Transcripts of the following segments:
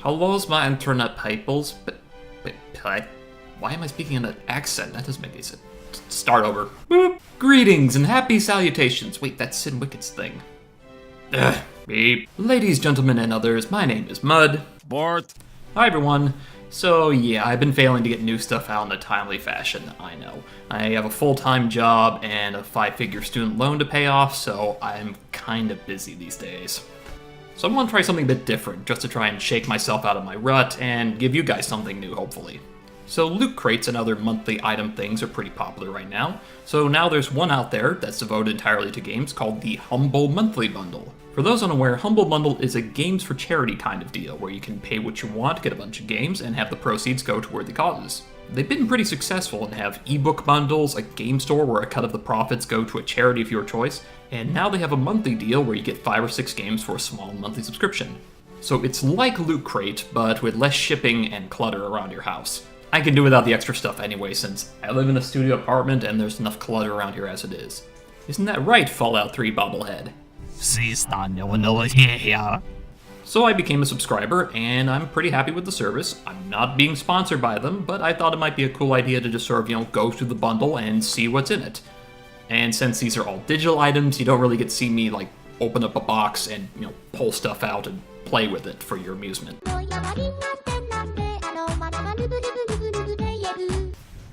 Hello's my internet peoples, but why am I speaking in an accent? That doesn't make any sense. Start over. Boop. Greetings and happy salutations. Wait, that's Sin Wicked's thing. Beep. Ladies, gentlemen, and others, my name is Mud. Bart. Hi, everyone. So, yeah, I've been failing to get new stuff out in a timely fashion, I know. I have a full-time job and a 5-figure student loan to pay off, so I'm kinda busy these days. So I want to try something a bit different, just to try and shake myself out of my rut and give you guys something new, hopefully. So loot crates and other monthly item things are pretty popular right now, so now there's one out there that's devoted entirely to games called the Humble Monthly Bundle. For those unaware, Humble Bundle is a games for charity kind of deal, where you can pay what you want, get a bunch of games, and have the proceeds go to worthy causes. They've been pretty successful and have ebook bundles, a game store where a cut of the profits go to a charity of your choice, and now they have a monthly deal where you get 5 or 6 games for a small monthly subscription. So it's like Loot Crate, but with less shipping and clutter around your house. I can do without the extra stuff anyway, since I live in a studio apartment and there's enough clutter around here as it is. Isn't that right, Fallout 3 bobblehead? So I became a subscriber, and I'm pretty happy with the service. I'm not being sponsored by them, but I thought it might be a cool idea to just sort of, go through the bundle and see what's in it. And since these are all digital items, you don't really get to see me, open up a box and, pull stuff out and play with it for your amusement.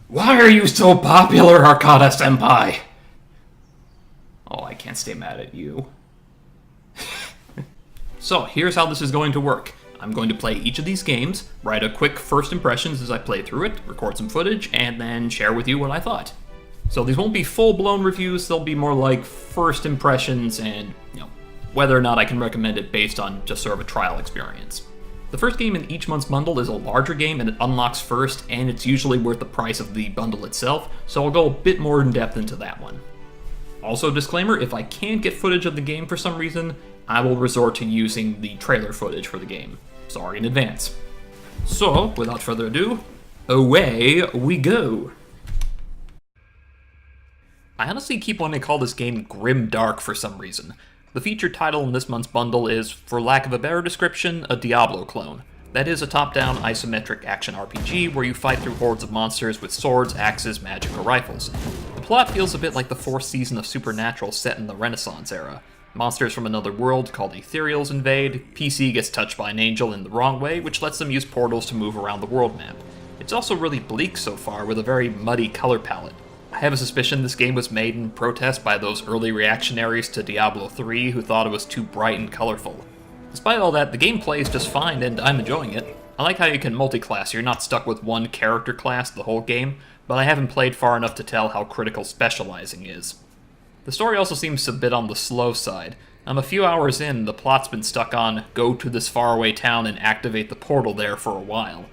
Why are you so popular, Arcada-senpai? Oh, I can't stay mad at you. So, here's how this is going to work. I'm going to play each of these games, write a quick first impressions as I play through it, record some footage, and then share with you what I thought. So these won't be full-blown reviews, they'll be more like first impressions and, whether or not I can recommend it based on just sort of a trial experience. The first game in each month's bundle is a larger game and it unlocks first, and it's usually worth the price of the bundle itself, so I'll go a bit more in depth into that one. Also, disclaimer, if I can't get footage of the game for some reason, I will resort to using the trailer footage for the game. Sorry in advance. So, without further ado, away we go! I honestly keep wanting to call this game Grim Dark for some reason. The featured title in this month's bundle is, for lack of a better description, a Diablo clone. That is a top-down isometric action RPG where you fight through hordes of monsters with swords, axes, magic, or rifles. The plot feels a bit like the 4th season of Supernatural set in the Renaissance era. Monsters from another world called Ethereals invade, PC gets touched by an angel in the wrong way, which lets them use portals to move around the world map. It's also really bleak so far, with a very muddy color palette. I have a suspicion this game was made in protest by those early reactionaries to Diablo 3 who thought it was too bright and colorful. Despite all that, the gameplay is just fine and I'm enjoying it. I like how you can multi-class, you're not stuck with one character class the whole game, but I haven't played far enough to tell how critical specializing is. The story also seems a bit on the slow side. I'm a few hours in, the plot's been stuck on go to this faraway town and activate the portal there for a while.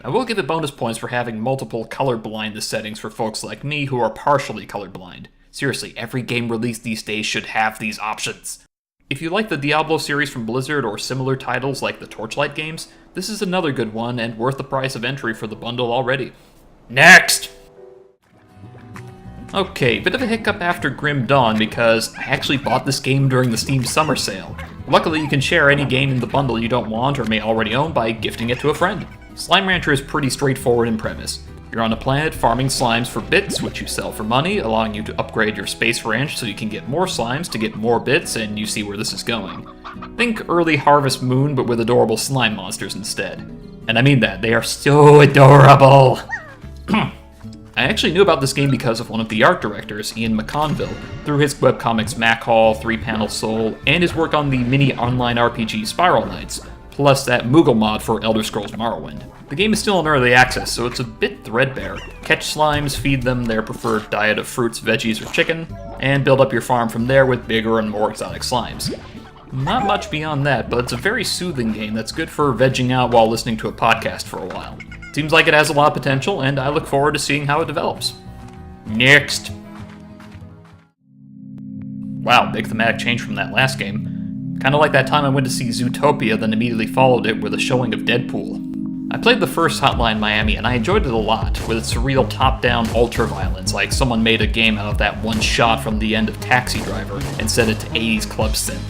I will give it bonus points for having multiple color blindness settings for folks like me who are partially colorblind. Seriously, every game released these days should have these options. If you like the Diablo series from Blizzard or similar titles like the Torchlight games, this is another good one and worth the price of entry for the bundle already. Next! Okay, bit of a hiccup after Grim Dawn because I actually bought this game during the Steam Summer Sale. Luckily, you can share any game in the bundle you don't want or may already own by gifting it to a friend. Slime Rancher is pretty straightforward in premise. You're on a planet farming slimes for bits, which you sell for money, allowing you to upgrade your space ranch so you can get more slimes to get more bits, and you see where this is going. Think early Harvest Moon, but with adorable slime monsters instead. And I mean that, they are so adorable! I actually knew about this game because of one of the art directors, Ian McConville, through his webcomics Mac Hall, 3-Panel Soul, and his work on the mini online RPG Spiral Knights, plus that Moogle mod for Elder Scrolls Morrowind. The game is still in early access, so it's a bit threadbare. Catch slimes, feed them their preferred diet of fruits, veggies, or chicken, and build up your farm from there with bigger and more exotic slimes. Not much beyond that, but it's a very soothing game that's good for vegging out while listening to a podcast for a while. Seems like it has a lot of potential, and I look forward to seeing how it develops. Next! Wow, big thematic change from that last game. Kinda like that time I went to see Zootopia, then immediately followed it with a showing of Deadpool. I played the first Hotline Miami, and I enjoyed it a lot, with its surreal top-down ultra-violence, like someone made a game out of that one shot from the end of Taxi Driver and set it to 80s club synth.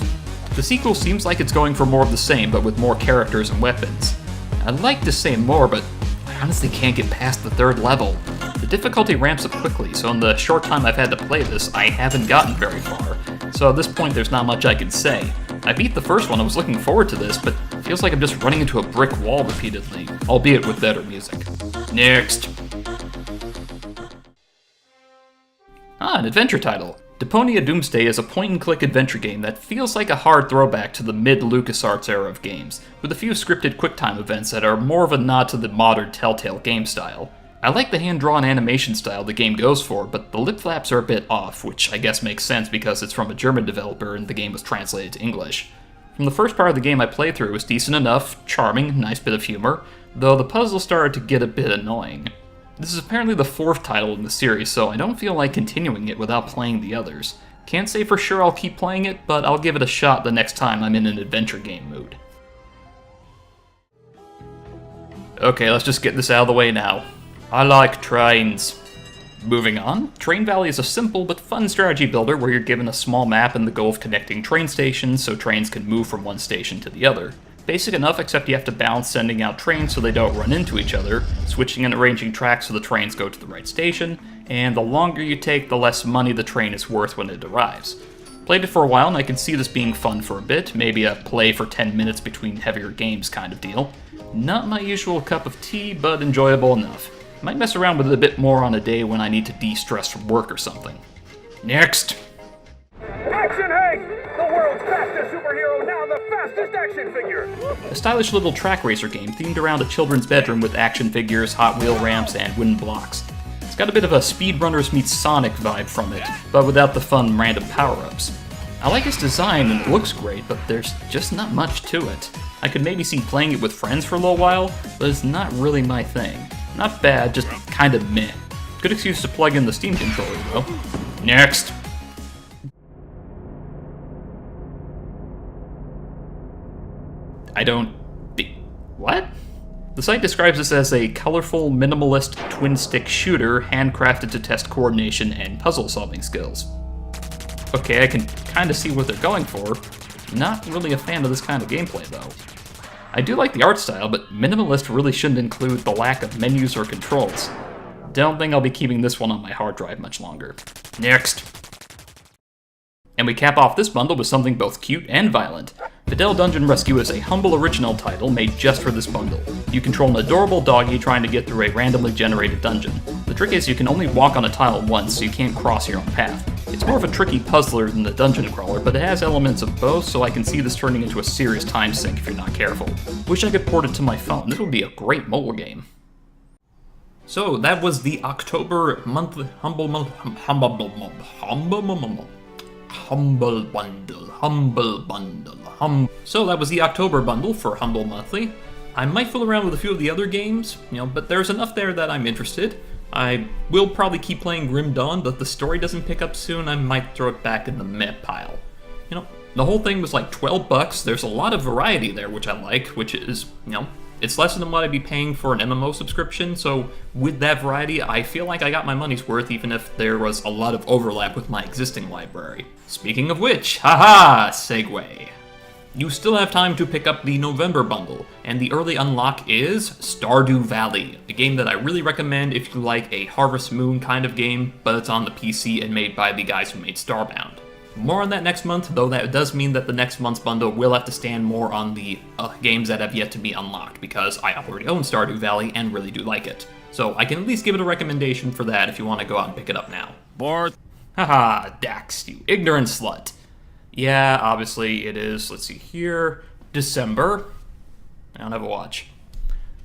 The sequel seems like it's going for more of the same, but with more characters and weapons. I'd like to say more, but I honestly can't get past the 3rd level. The difficulty ramps up quickly, so in the short time I've had to play this, I haven't gotten very far. So at this point, there's not much I can say. I beat the first one, I was looking forward to this, but it feels like I'm just running into a brick wall repeatedly, albeit with better music. Next! An adventure title. Deponia Doomsday is a point-and-click adventure game that feels like a hard throwback to the mid-LucasArts era of games, with a few scripted QuickTime events that are more of a nod to the modern Telltale game style. I like the hand-drawn animation style the game goes for, but the lip flaps are a bit off, which I guess makes sense because it's from a German developer and the game was translated to English. From the first part of the game I played through, it was decent enough, charming, nice bit of humor, though the puzzles started to get a bit annoying. This is apparently the 4th title in the series, so I don't feel like continuing it without playing the others. Can't say for sure I'll keep playing it, but I'll give it a shot the next time I'm in an adventure game mood. Okay, let's just get this out of the way now. I like trains. Moving on, Train Valley is a simple but fun strategy builder where you're given a small map and the goal of connecting train stations so trains can move from one station to the other. Basic enough, except you have to balance sending out trains so they don't run into each other, switching and arranging tracks so the trains go to the right station, and the longer you take, the less money the train is worth when it arrives. Played it for a while and I can see this being fun for a bit, maybe a play for 10 minutes between heavier games kind of deal. Not my usual cup of tea, but enjoyable enough. Might mess around with it a bit more on a day when I need to de-stress from work or something. Next! Action Hank! The world's fastest superhero, now the fastest action figure! A stylish little track racer game themed around a children's bedroom with action figures, Hot Wheel ramps, and wooden blocks. It's got a bit of a Speedrunners meets Sonic vibe from it, but without the fun random power-ups. I like its design and it looks great, but there's just not much to it. I could maybe see playing it with friends for a little while, but it's not really my thing. Not bad, just kinda meh. Good excuse to plug in the Steam controller, though. Next! What? The site describes this as a colorful, minimalist, twin-stick shooter handcrafted to test coordination and puzzle-solving skills. Okay, I can kinda see what they're going for. Not really a fan of this kind of gameplay, though. I do like the art style, but minimalist really shouldn't include the lack of menus or controls. Don't think I'll be keeping this one on my hard drive much longer. Next! And we cap off this bundle with something both cute and violent. The Dell Dungeon Rescue is a humble original title made just for this bundle. You control an adorable doggy trying to get through a randomly generated dungeon. The trick is you can only walk on a tile once, so you can't cross your own path. It's more of a tricky puzzler than the dungeon crawler, but it has elements of both, so I can see this turning into a serious time sink if you're not careful. Wish I could port it to my phone. This would be a great mobile game. So that was the October monthly humble bundle. So that was the October bundle for Humble Monthly. I might fool around with a few of the other games, but there's enough there that I'm interested. I will probably keep playing Grim Dawn, but if the story doesn't pick up soon, I might throw it back in the meh pile. The whole thing was like $12. There's a lot of variety there, which I like, which is, it's less than what I'd be paying for an MMO subscription, so with that variety, I feel like I got my money's worth even if there was a lot of overlap with my existing library. Speaking of which, haha, segue. You still have time to pick up the November bundle, and the early unlock is Stardew Valley, a game that I really recommend if you like a Harvest Moon kind of game, but it's on the PC and made by the guys who made Starbound. More on that next month, though that does mean that the next month's bundle will have to stand more on the games that have yet to be unlocked, because I already own Stardew Valley and really do like it. So I can at least give it a recommendation for that if you want to go out and pick it up now. Bart. Haha, Dax, you ignorant slut. Yeah, obviously it is, let's see here, December. I don't have a watch.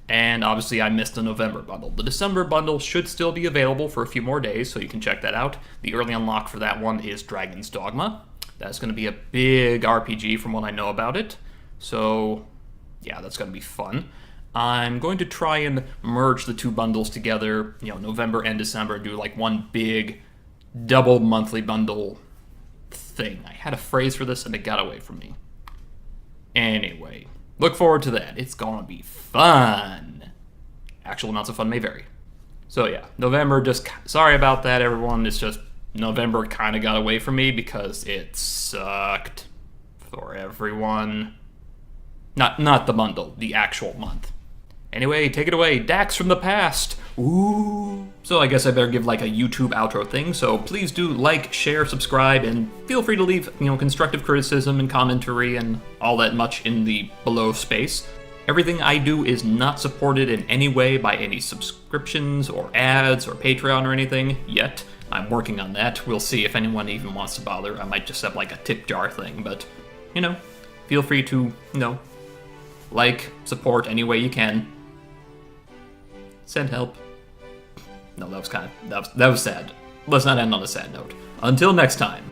And obviously I missed the November bundle. The December bundle should still be available for a few more days, so you can check that out. The early unlock for that one is Dragon's Dogma. That's going to be a big RPG from what I know about it. So, yeah, that's going to be fun. I'm going to try and merge the two bundles together, November and December, and do like one big double monthly bundle thing. I had a phrase for this and it got away from me. Anyway, look forward to that. It's gonna be fun. Actual amounts of fun may vary. So yeah, November, just sorry about that, everyone. It's just November kind of got away from me because it sucked. for everyone. Not the bundle, the actual month. Anyway, take it away, Dax from the past. Ooh. So I guess I better give like a YouTube outro thing, so please do like, share, subscribe, and feel free to leave, constructive criticism and commentary and all that much in the below space. Everything I do is not supported in any way by any subscriptions or ads or Patreon or anything yet. I'm working on that. We'll see if anyone even wants to bother. I might just have like a tip jar thing, but, feel free to, like, support any way you can. Send help. No, that was sad. Let's not end on a sad note. Until next time.